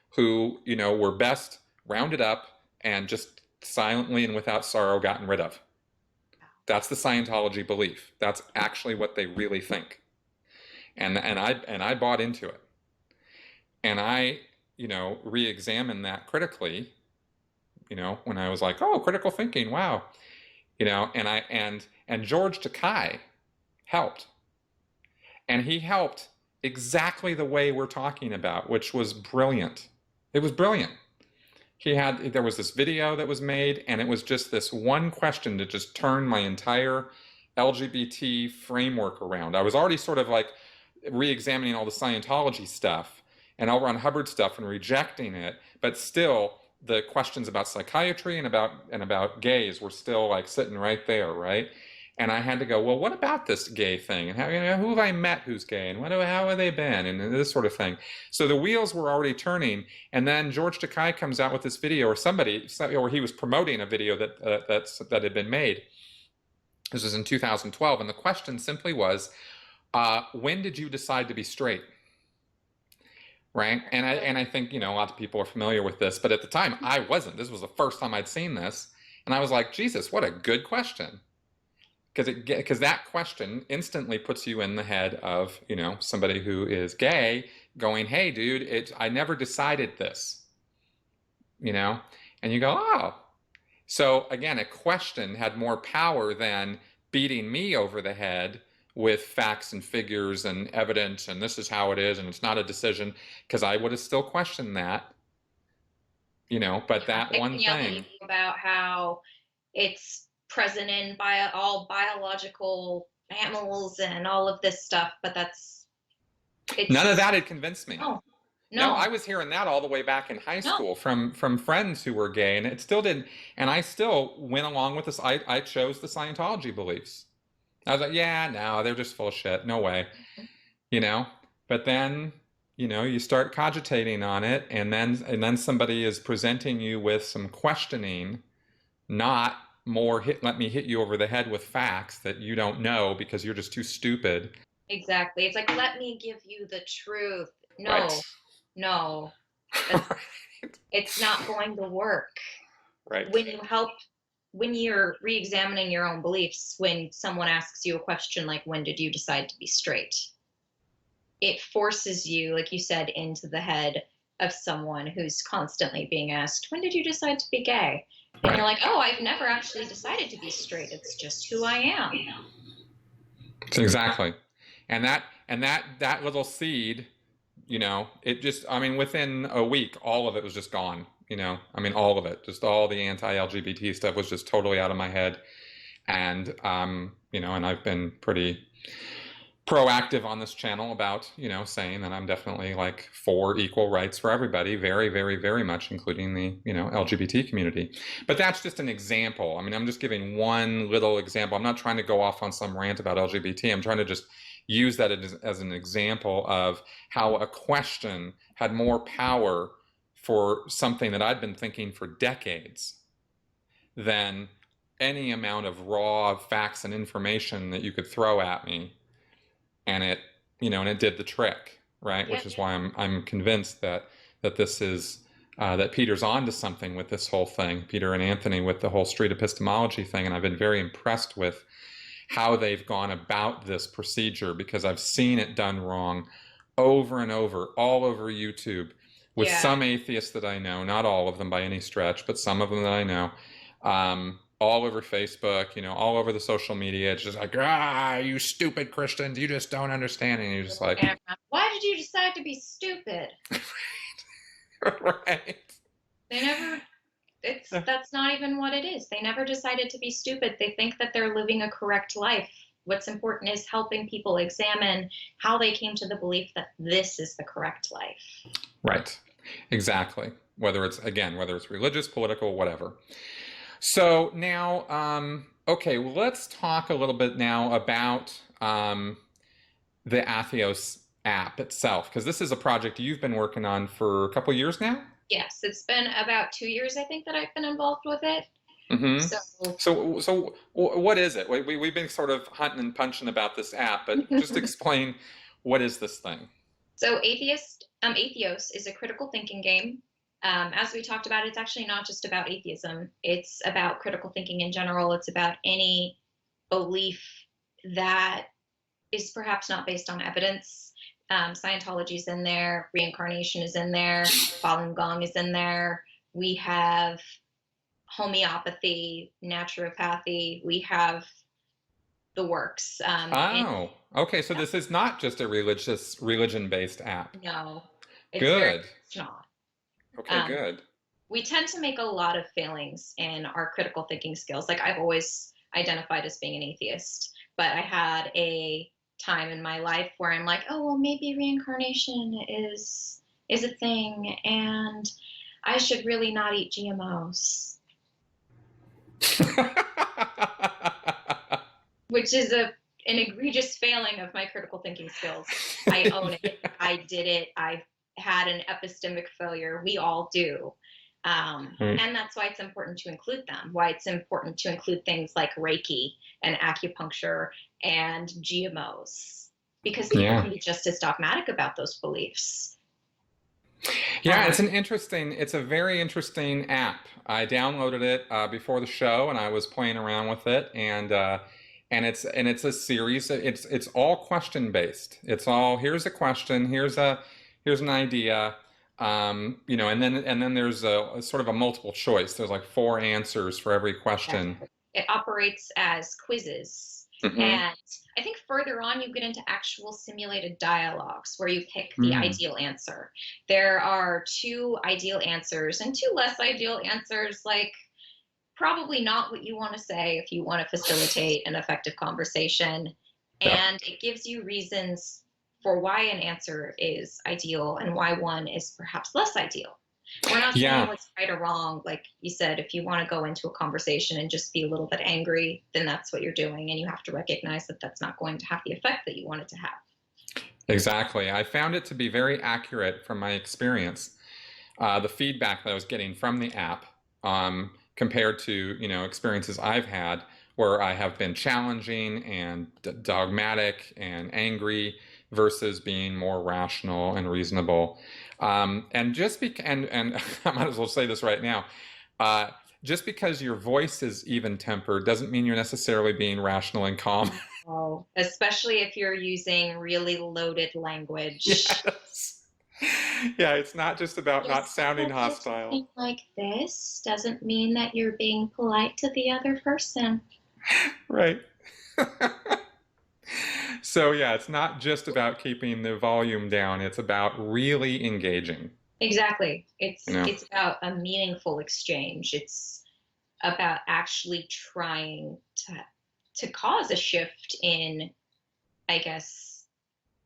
who were best rounded up and just silently and without sorrow gotten rid of. That's the Scientology belief. That's actually what they really think. And I bought into it. And I re-examined that critically, when I was like, oh, critical thinking, wow. And George Takei helped. And he helped exactly the way we're talking about, which was brilliant. It was brilliant. There was this video that was made, and it was just this one question to just turn my entire LGBT framework around. I was already sort of like re-examining all the Scientology stuff and L. Ron Hubbard stuff and rejecting it, but still the questions about psychiatry and about gays were still like sitting right there, right? And I had to go, well, what about this gay thing? And who have I met who's gay? And how have they been? And this sort of thing. So the wheels were already turning. And then George Takei comes out with this video, or he was promoting a video that had been made. This was in 2012. And the question simply was, when did you decide to be straight? Right? And I think, lots of people are familiar with this. But at the time, I wasn't. This was the first time I'd seen this. And I was like, Jesus, what a good question. because that question instantly puts you in the head of, somebody who is gay going, hey, dude, I never decided this, and you go, oh. So again, a question had more power than beating me over the head with facts and figures and evidence, and this is how it is, and it's not a decision, because I would have still questioned that, but that one thing about how it's present in all biological mammals and all of this stuff, but none of that had convinced me. No, I was hearing that all the way back in high school from friends who were gay, and it still didn't. And I still went along with this. I chose the Scientology beliefs. I was like, yeah, no, they're just full of shit. No way, But then, you start cogitating on it, and then somebody is presenting you with some questioning, not more let me hit you over the head with facts that you don't know because you're just too stupid. Exactly. It's like, let me give you the truth. No. Right. No, it's not going to work. Right. When you're re-examining your own beliefs, when someone asks you a question like, when did you decide to be straight? It forces you, like you said, into the head of someone who's constantly being asked, when did you decide to be gay? And you're like, oh, I've never actually decided to be straight. It's just who I am. Exactly. And that little seed, it just, within a week, all of it was just gone, all of it, just all the anti-LGBT stuff was just totally out of my head. And, and I've been pretty proactive on this channel about, saying that I'm definitely like for equal rights for everybody, very, very, very much, including the, LGBT community. But that's just an example. I'm just giving one little example. I'm not trying to go off on some rant about LGBT. I'm trying to just use that as an example of how a question had more power for something that I'd been thinking for decades than any amount of raw facts and information that you could throw at me. And it did the trick, right? Which is why I'm convinced that this is, that Peter's onto something with this whole thing, Peter and Anthony, with the whole street epistemology thing. And I've been very impressed with how they've gone about this procedure, because I've seen it done wrong over and over, all over YouTube, with some atheists that I know, not all of them by any stretch, but some of them that I know, all over Facebook, all over the social media. It's just like, you stupid Christians, you just don't understand. And you're just like, why did you decide to be stupid? Right. That's not even what it is. They never decided to be stupid. They think that they're living a correct life. What's important is helping people examine how they came to the belief that this is the correct life. Right. Exactly. Whether it's religious, political, whatever. So now, okay, well, let's talk a little bit now about the Atheos app itself, because this is a project you've been working on for a couple of years now? Yes, it's been about 2 years, I think, that I've been involved with it. Mm-hmm. So what is it? We've been sort of hunting and punching about this app, but just explain, what is this thing? So Atheos is a critical thinking game. As we talked about, it's actually not just about atheism. It's about critical thinking in general. It's about any belief that is perhaps not based on evidence. Scientology is in there. Reincarnation is in there. Falun Gong is in there. We have homeopathy, naturopathy. We have the works. Okay. So this is not just a religion-based app. No. Good. It's not. Okay, good. We tend to make a lot of failings in our critical thinking skills. Like, I've always identified as being an atheist, but I had a time in my life where I'm like, oh, well, maybe reincarnation is a thing, and I should really not eat GMOs. Which is an egregious failing of my critical thinking skills. I own it. I did it. I had an epistemic failure. We all do. And that's why it's important to include them, why it's important to include things like Reiki and acupuncture and GMOs, because people can be just as dogmatic about those beliefs. Yeah, it's a very interesting app. I downloaded it before the show, and I was playing around with it, and it's a series. It's all question based. It's all, here's a question, here's an idea, and then there's a sort of a multiple choice. There's like 4 answers for every question. It operates as quizzes. Mm-hmm. And I think further on you get into actual simulated dialogues where you pick the ideal answer. There are 2 ideal answers and 2 less ideal answers, like probably not what you want to say if you want to facilitate an effective conversation. And it gives you reasons for why an answer is ideal and why one is perhaps less ideal. We're not saying what's right or wrong. Like you said, if you want to go into a conversation and just be a little bit angry, then that's what you're doing. And you have to recognize that that's not going to have the effect that you want it to have. Exactly. I found it to be very accurate from my experience. The feedback that I was getting from the app, compared to, experiences I've had where I have been challenging and dogmatic and angry versus being more rational and reasonable. And and I might as well say this right now, just because your voice is even tempered doesn't mean you're necessarily being rational and calm. Oh, especially if you're using really loaded language. Yes. Yeah, it's not just about not sounding hostile. Like this doesn't mean that you're being polite to the other person. Right. So yeah, it's not just about keeping the volume down. It's about really engaging. Exactly. It's about a meaningful exchange. It's about actually trying to cause a shift in, I guess,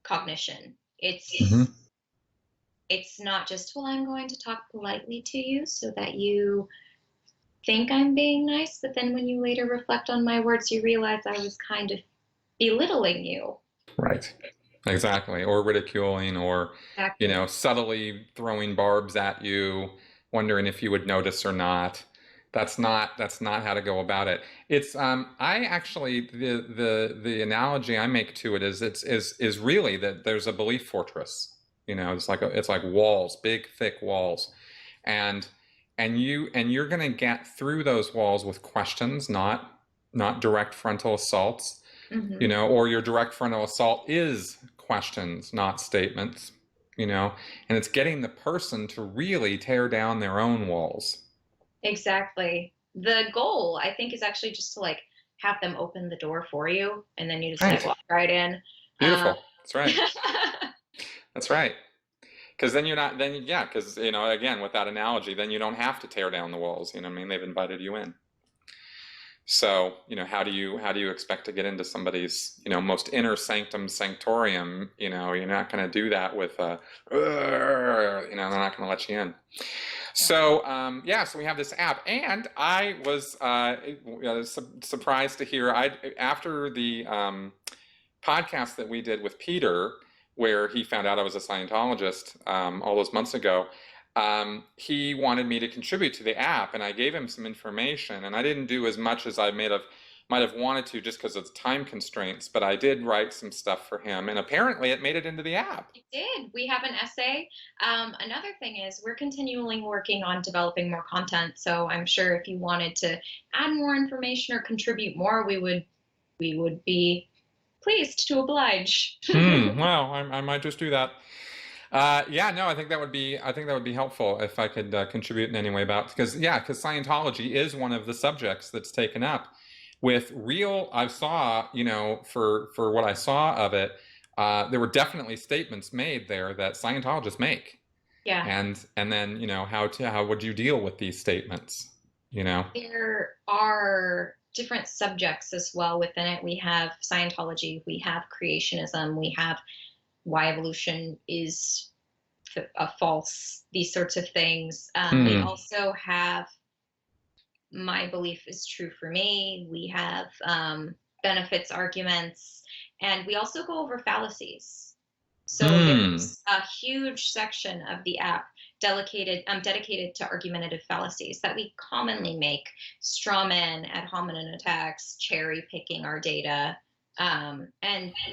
cognition. It's not just, well, I'm going to talk politely to you so that you think I'm being nice, but then when you later reflect on my words, you realize I was kind of belittling you. Right. Exactly. Or ridiculing, or, subtly throwing barbs at you, wondering if you would notice or not. That's not how to go about it. It's I actually, the analogy I make to it is really that there's a belief fortress. It's like walls, big thick walls, and you're going to get through those walls with questions, not direct frontal assaults. Mm-hmm. Or your direct frontal assault is questions, not statements. And it's getting the person to really tear down their own walls. Exactly. The goal, I think, is actually just to have them open the door for you, and then you just walk right in. Beautiful. That's right. That's right. Because then because again, with that analogy, then you don't have to tear down the walls. They've invited you in. So, how do you expect to get into somebody's, most inner sanctum sanctorium? You're not going to do that with, they're not going to let you in. So, so we have this app, and I was surprised to hear, after the podcast that we did with Peter, where he found out I was a Scientologist all those months ago, he wanted me to contribute to the app, and I gave him some information, and I didn't do as much as I might have wanted to just because of time constraints, but I did write some stuff for him, and apparently it made it into the app. It did. We have an essay. Another thing is we're continually working on developing more content, so I'm sure if you wanted to add more information or contribute more, we would be pleased to oblige. Well, I might just do that. I think that would be helpful if I could contribute in any way because Scientology is one of the subjects that's taken up with real. I saw, for what I saw of it, there were definitely statements made there that Scientologists make. Yeah. And then, how would you deal with these statements? There are different subjects as well within it. We have Scientology, we have creationism, we have why evolution is false, these sorts of things. We also have my belief is true for me. We have benefits arguments, and we also go over fallacies. So there's a huge section of the app dedicated to argumentative fallacies that we commonly make: straw men, ad hominem attacks, cherry picking our data. And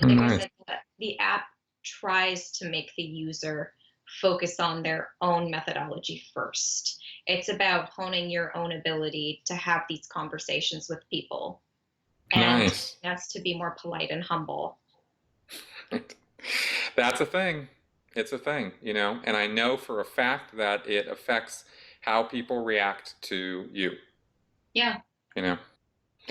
like I said, the app tries to make the user focus on their own methodology first. It's about honing your own ability to have these conversations with people. and Nice. us to be more polite and humble. That's a thing. It's a thing, and I know for a fact that it affects how people react to you, Yeah. you know.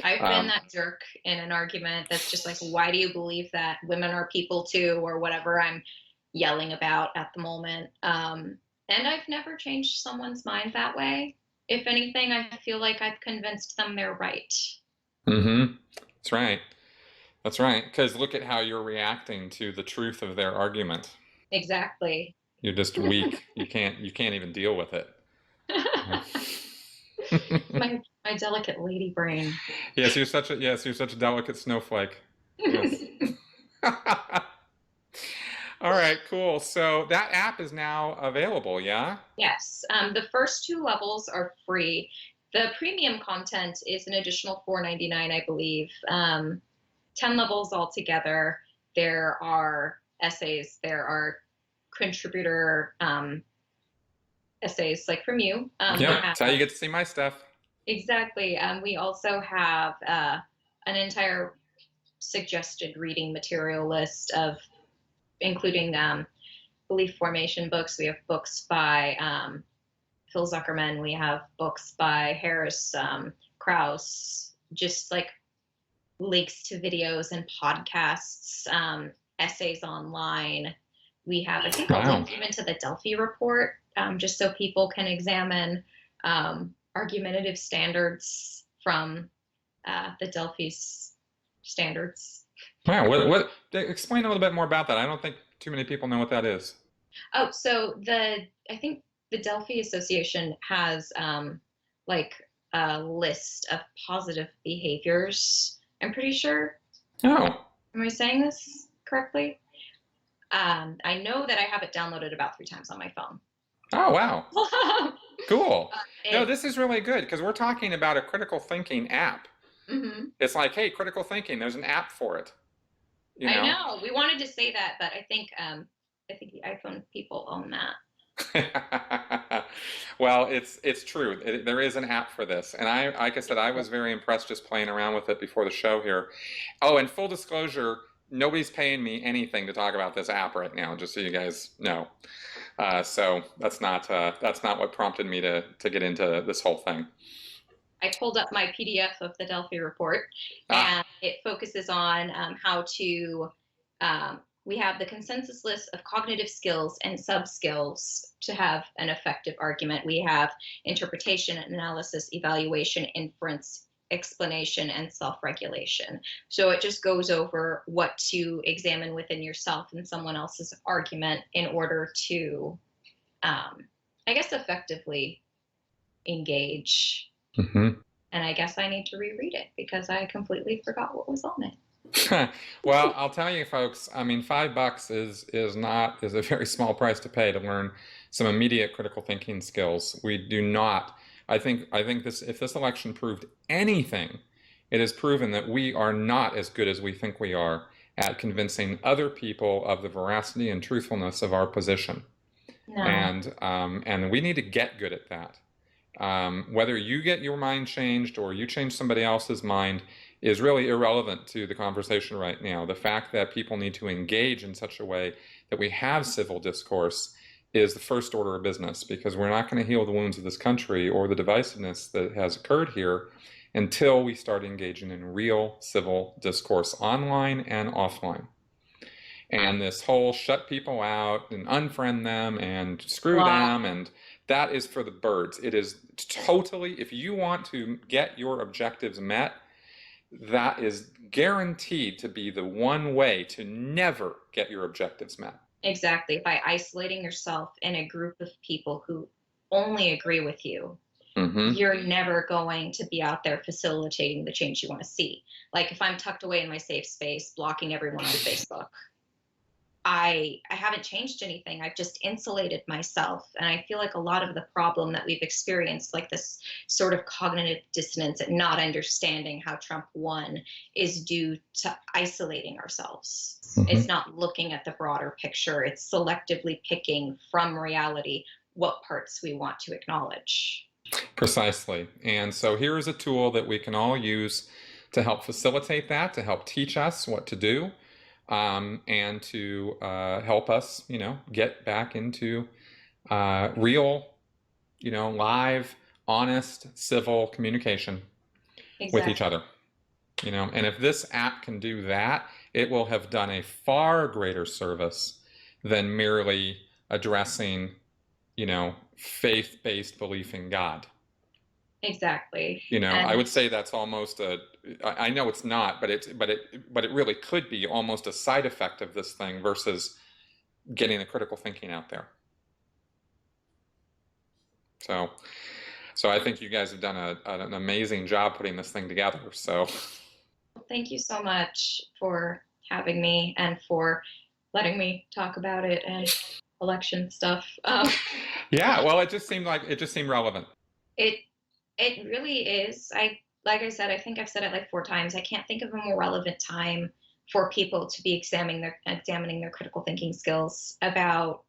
I've been that jerk in an argument that's just like, why do you believe that women are people too, or whatever I'm yelling about at the moment. And I've never changed someone's mind that way. If anything, I feel like I've convinced them they're right. Mm-hmm. That's right. That's right. Because look at how you're reacting to the truth of their argument. Exactly. You're just weak. You can't even deal with it. my delicate lady brain. Yes, you're such a delicate snowflake. Yes. All right, cool. So that app is now available, yeah? Yes. The first 2 levels are free. The premium content is an additional $4.99, I believe. 10 levels altogether. There are essays. There are contributor essays, like from you. Yeah, that's how you get to see my stuff. Exactly. We also have an entire suggested reading material list of, including belief formation books. We have books by Phil Zuckerman. We have books by Harris Krauss, just like links to videos and podcasts, essays online. We have, I think, a link even to the Delphi report, just so people can examine argumentative standards from the Delphi's standards. Wow, what? Explain a little bit more about that. I don't think too many people know what that is. Oh, so I think the Delphi Association has like a list of positive behaviors. I'm pretty sure. Oh. Am I saying this correctly? I know that I have it downloaded about 3 times on my phone. Oh, wow. Cool. No, this is really good because we're talking about a critical thinking app. Mm-hmm. It's like, hey, critical thinking, there's an app for it. I know. We wanted to say that, but I think the iPhone people own that. Well, it's true. There is an app for this. And like I said, I was very impressed just playing around with it before the show here. Oh, and full disclosure, nobody's paying me anything to talk about this app right now, just so you guys know. So that's not what prompted me to get into this whole thing. I pulled up my PDF of the Delphi report, and it focuses on how to, we have the consensus list of cognitive skills and sub-skills to have an effective argument. We have interpretation, analysis, evaluation, inference, explanation, and self-regulation. So it just goes over what to examine within yourself and someone else's argument in order to, I guess, effectively engage. Mm-hmm. And I guess I need to reread it because I completely forgot what was on it. Well, I'll tell you, folks. I mean, $5 is a very small price to pay to learn some immediate critical thinking skills. We do not. I think if this election proved anything, it has proven that we are not as good as we think we are at convincing other people of the veracity and truthfulness of our position. No. And we need to get good at that. Whether you get your mind changed or you change somebody else's mind is really irrelevant to the conversation right now. The fact that people need to engage in such a way that we have civil discourse is the first order of business, because we're not going to heal the wounds of this country or the divisiveness that has occurred here until we start engaging in real civil discourse online and offline. And this whole shut people out and unfriend them and screw them, and that is for the birds. It is totally, if you want to get your objectives met, that is guaranteed to be the one way to never get your objectives met. Exactly. By isolating yourself in a group of people who only agree with you, mm-hmm. You're never going to be out there facilitating the change you want to see. Like if I'm tucked away in my safe space, blocking everyone on Facebook, I haven't changed anything. I've just insulated myself. And I feel like a lot of the problem that we've experienced, like this sort of cognitive dissonance and not understanding how Trump won, is due to isolating ourselves. Mm-hmm. It's not looking at the broader picture. It's selectively picking from reality what parts we want to acknowledge. Precisely. And so here's a tool that we can all use to help facilitate that, to help teach us what to do, and to help us, get back into real, live, honest, civil communication with each other. And if this app can do that, it will have done a far greater service than merely addressing, faith-based belief in God. Exactly. I would say that's almost I know it's not, but it really could be almost a side effect of this thing versus getting the critical thinking out there. So I think you guys have done an amazing job putting this thing together. So thank you so much for having me and for letting me talk about it and election stuff. Yeah, well, it just seemed relevant. It really is. Like I said, I think I've said it like 4 times. I can't think of a more relevant time for people to be examining their critical thinking skills about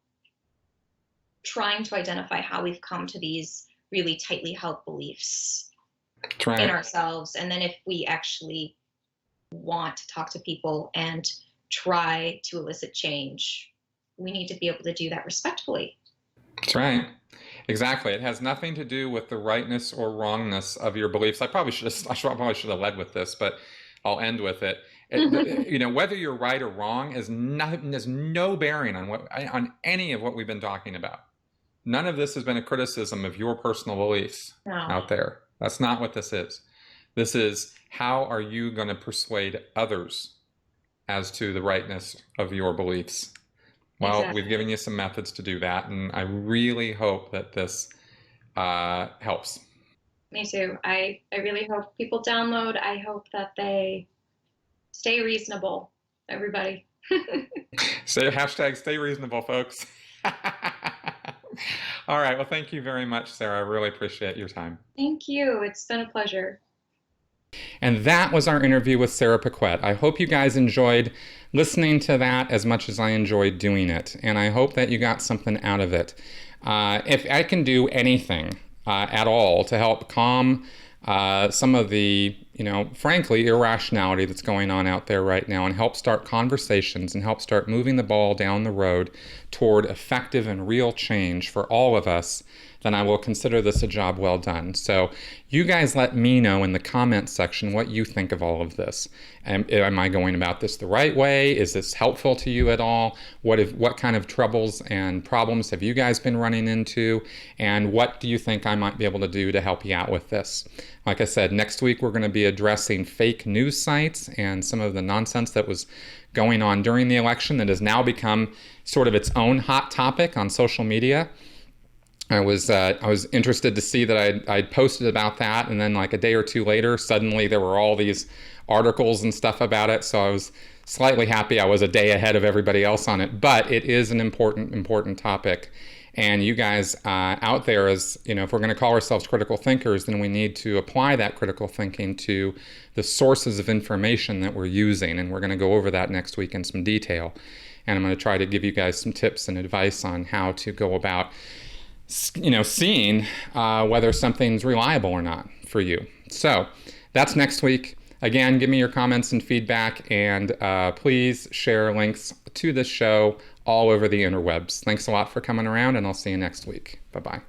trying to identify how we've come to these really tightly held beliefs in ourselves. And then if we actually want to talk to people and try to elicit change, we need to be able to do that respectfully. That's right. Exactly. It has nothing to do with the rightness or wrongness of your beliefs. I probably should have led with this, but I'll end with it. Whether you're right or wrong has no bearing on any of what we've been talking about. None of this has been a criticism of your personal beliefs out there. That's not what this is. This is, how are you going to persuade others as to the rightness of your beliefs? Well, exactly. We've given you some methods to do that, and I really hope that this helps. Me too. I really hope people download. I hope that they stay reasonable, everybody. Stay reasonable, folks. All right. Well, thank you very much, Sarah. I really appreciate your time. Thank you. It's been a pleasure. And that was our interview with Sarah Paquette. I hope you guys enjoyed listening to that as much as I enjoyed doing it. And I hope that you got something out of it. If I can do anything at all to help calm some of the, frankly, irrationality that's going on out there right now, and help start conversations and help start moving the ball down the road toward effective and real change for all of us, then I will consider this a job well done. So you guys let me know in the comments section what you think of all of this. Am I going about this the right way? Is this helpful to you at all? What kind of troubles and problems have you guys been running into? And what do you think I might be able to do to help you out with this? Like I said, next week we're going to be addressing fake news sites and some of the nonsense that was going on during the election that has now become sort of its own hot topic on social media. I was interested to see that I'd posted about that, and then like a day or two later, suddenly there were all these articles and stuff about it. So I was slightly happy I was a day ahead of everybody else on it. But it is an important topic. And you guys out there, if we're going to call ourselves critical thinkers, then we need to apply that critical thinking to the sources of information that we're using. And we're going to go over that next week in some detail. And I'm going to try to give you guys some tips and advice on how to go about seeing whether something's reliable or not for you. So that's next week. Again, give me your comments and feedback, and please share links to this show all over the interwebs. Thanks a lot for coming around, and I'll see you next week. Bye-bye.